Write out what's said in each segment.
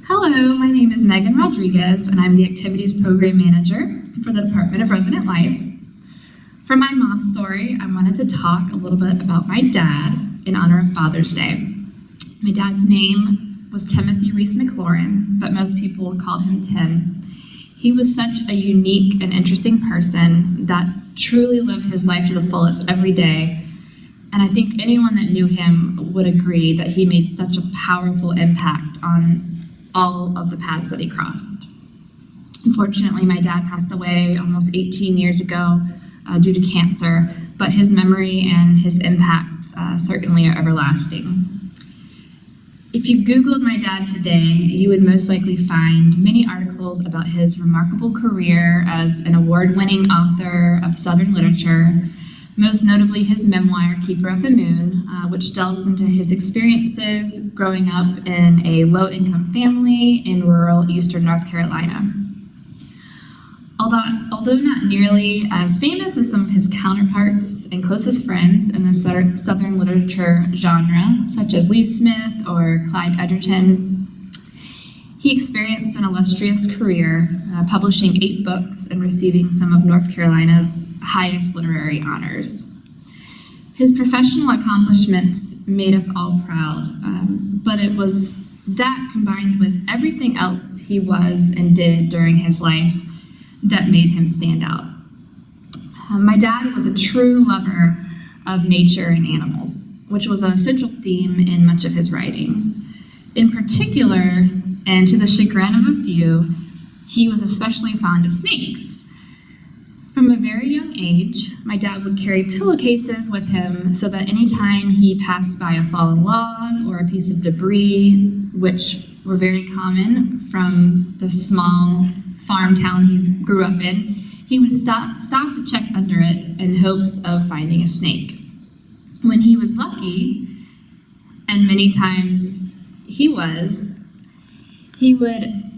Hello, my name is Megan Rodriguez, and I'm the Activities Program Manager for the Department of Resident Life. For my Moth Story, I wanted to talk a little bit about my dad in honor of Father's Day. My dad's name was Timothy Reese McLaurin, but most people called him Tim. He was such a unique and interesting person that truly lived his life to the fullest every day. And I think anyone that knew him would agree that he made such a powerful impact on all of the paths that he crossed. Unfortunately, my dad passed away almost 18 years ago due to cancer, but his memory and his impact certainly are everlasting. If you Googled my dad today, you would most likely find many articles about his remarkable career as an award-winning author of Southern literature, most notably his memoir, Keeper of the Moon, which delves into his experiences growing up in a low-income family in rural eastern North Carolina. Although not nearly as famous as some of his counterparts and closest friends in the Southern literature genre, such as Lee Smith or Clyde Edgerton, he experienced an illustrious career, publishing 8 books and receiving some of North Carolina's highest literary honors. His professional accomplishments made us all proud, but it was that combined with everything else he was and did during his life that made him stand out. My dad was a true lover of nature and animals, which was a central theme in much of his writing. In particular, and to the chagrin of a few, he was especially fond of snakes. From a very young age, my dad would carry pillowcases with him so that anytime he passed by a fallen log or a piece of debris, which were very common from the small farm town he grew up in, he would stop to check under it in hopes of finding a snake. When he was lucky, and many times he would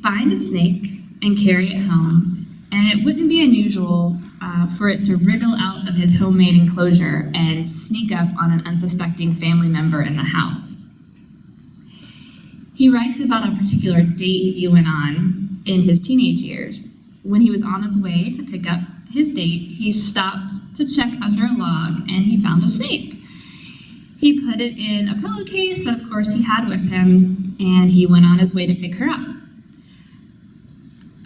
find a snake and carry it home, and it wouldn't be unusual for it to wriggle out of his homemade enclosure and sneak up on an unsuspecting family member in the house. He writes about a particular date he went on in his teenage years. When he was on his way to pick up his date, he stopped to check under a log and he found a snake. He put it in a pillowcase that of course he had with him, and he went on his way to pick her up.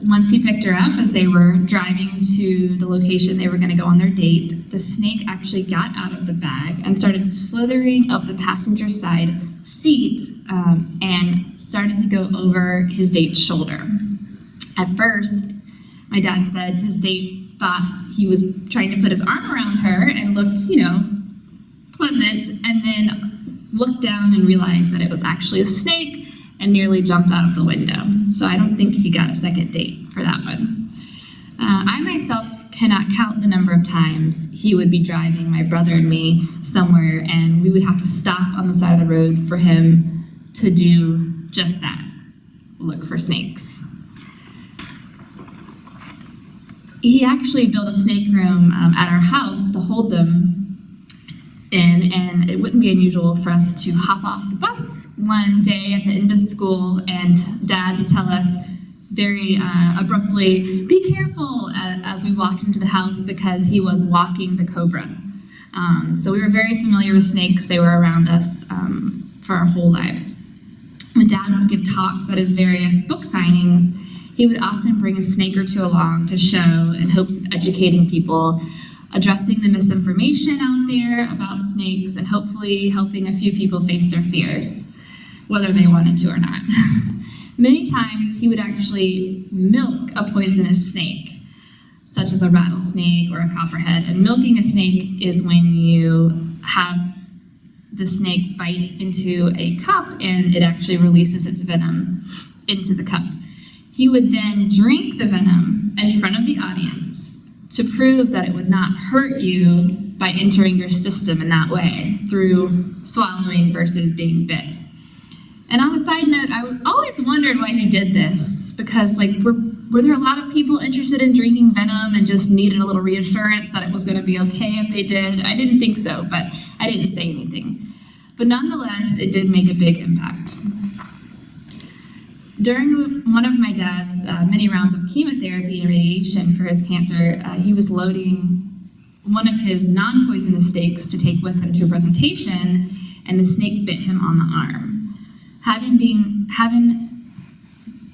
Once he picked her up, as they were driving to the location they were going to go on their date, the snake actually got out of the bag and started slithering up the passenger side seat and started to go over his date's shoulder. At first, my dad said his date thought he was trying to put his arm around her and looked, pleasant, and then looked down and realized that it was actually a snake and nearly jumped out of the window. So I don't think he got a second date for that one. I myself cannot count the number of times he would be driving my brother and me somewhere, and we would have to stop on the side of the road for him to do just that, look for snakes. He actually built a snake room at our house to hold them in, and it wouldn't be unusual for us to hop off the bus one day at the end of school and Dad to tell us very abruptly, "Be careful," as we walked into the house, because he was walking the cobra. So we were very familiar with snakes. They were around us for our whole lives. When Dad would give talks at his various book signings, he would often bring a snake or two along to show in hopes of educating people, addressing the misinformation out there about snakes, and hopefully helping a few people face their fears, whether they wanted to or not. Many times he would actually milk a poisonous snake, such as a rattlesnake or a copperhead. And milking a snake is when you have the snake bite into a cup and it actually releases its venom into the cup. He would then drink the venom in front of the audience to prove that it would not hurt you by entering your system in that way, through swallowing versus being bit. And on a side note, I always wondered why he did this, because were there a lot of people interested in drinking venom and just needed a little reassurance that it was going to be okay if they did? I didn't think so, but I didn't say anything. But nonetheless, it did make a big impact. During one of my dad's many rounds of chemotherapy and radiation for his cancer, he was loading one of his non-poisonous snakes to take with him to a presentation, and the snake bit him on the arm. Having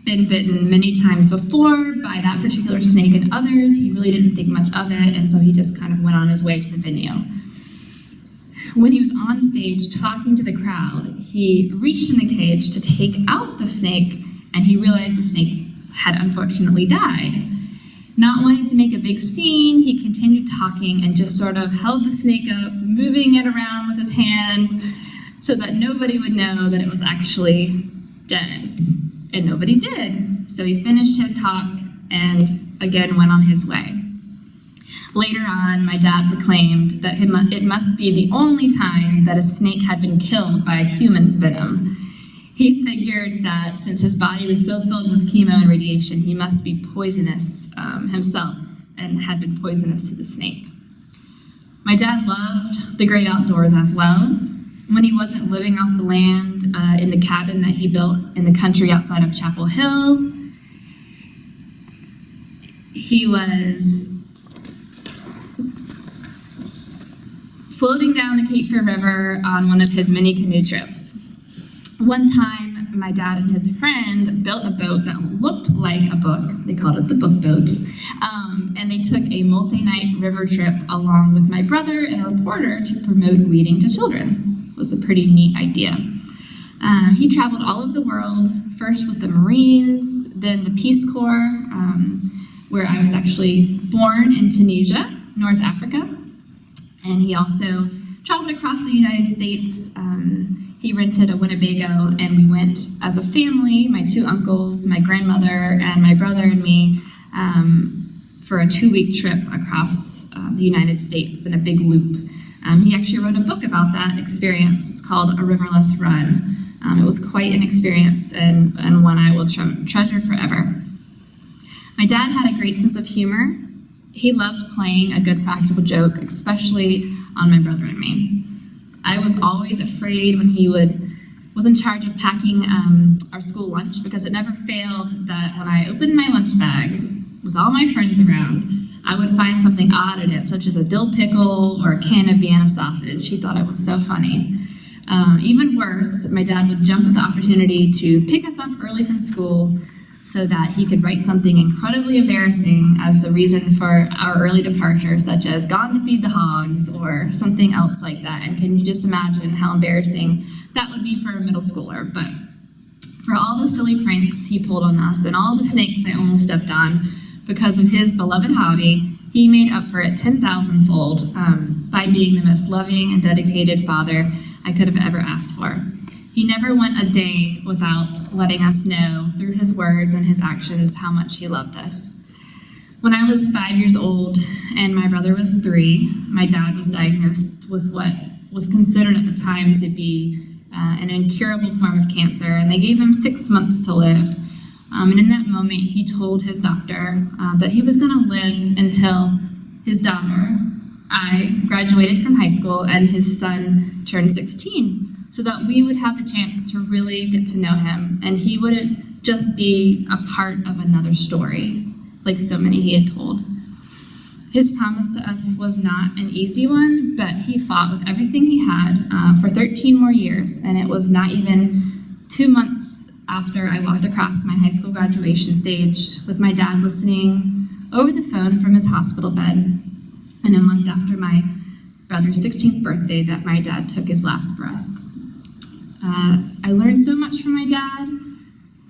been bitten many times before by that particular snake and others, he really didn't think much of it, and so he just kind of went on his way to the venue. When he was on stage talking to the crowd, he reached in the cage to take out the snake, and he realized the snake had unfortunately died. Not wanting to make a big scene, he continued talking and just sort of held the snake up, moving it around with his hand so that nobody would know that it was actually dead. And nobody did. So he finished his talk and again went on his way. Later on, my dad proclaimed that it must be the only time that a snake had been killed by a human's venom. He figured that since his body was so filled with chemo and radiation, he must be poisonous himself and had been poisonous to the snake. My dad loved the great outdoors as well. When he wasn't living off the land in the cabin that he built in the country outside of Chapel Hill, he was floating down the Cape Fear River on one of his many canoe trips. One time, my dad and his friend built a boat that looked like a book. They called it the book boat. And they took a multi-night river trip along with my brother and a reporter to promote reading to children. It was a pretty neat idea. He traveled all over the world, first with the Marines, then the Peace Corps, where I was actually born in Tunisia, North Africa. And he also traveled across the United States. He rented a Winnebago, and we went as a family, my two uncles, my grandmother, and my brother and me, for a 2-week trip across the United States in a big loop. He actually wrote a book about that experience. It's called A Riverless Run. It was quite an experience and one I will treasure forever. My dad had a great sense of humor. He loved playing a good practical joke, especially on my brother and me. I was always afraid when he was in charge of packing our school lunch, because it never failed that when I opened my lunch bag with all my friends around, I would find something odd in it, such as a dill pickle or a can of Vienna sausage. He thought it was so funny. Even worse, my dad would jump at the opportunity to pick us up early from school so that he could write something incredibly embarrassing as the reason for our early departure, such as gone to feed the hogs or something else like that. And can you just imagine how embarrassing that would be for a middle schooler? But for all the silly pranks he pulled on us and all the snakes I almost stepped on, because of his beloved hobby, he made up for it 10,000-fold by being the most loving and dedicated father I could have ever asked for. He never went a day without letting us know through his words and his actions how much he loved us. When I was 5 years old and my brother was 3, my dad was diagnosed with what was considered at the time to be an incurable form of cancer, and they gave him 6 months to live. And in that moment, he told his doctor that he was going to live until his daughter, I, graduated from high school, and his son turned 16. So that we would have the chance to really get to know him, and he wouldn't just be a part of another story, like so many he had told. His promise to us was not an easy one, but he fought with everything he had for 13 more years, and it was not even 2 months after I walked across my high school graduation stage with my dad listening over the phone from his hospital bed, and a month after my brother's 16th birthday that my dad took his last breath. I learned so much from my dad,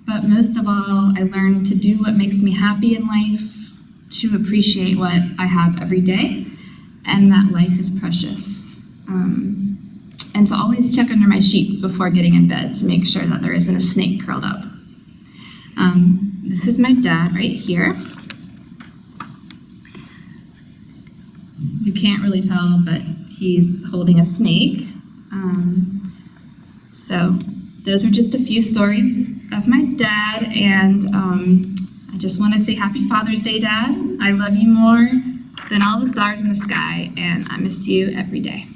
but most of all, I learned to do what makes me happy in life, to appreciate what I have every day, and that life is precious. And to always check under my sheets before getting in bed to make sure that there isn't a snake curled up. This is my dad right here. You can't really tell, but he's holding a snake. So those are just a few stories of my dad, and I just want to say Happy Father's Day, Dad. I love you more than all the stars in the sky, and I miss you every day.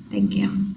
Thank you.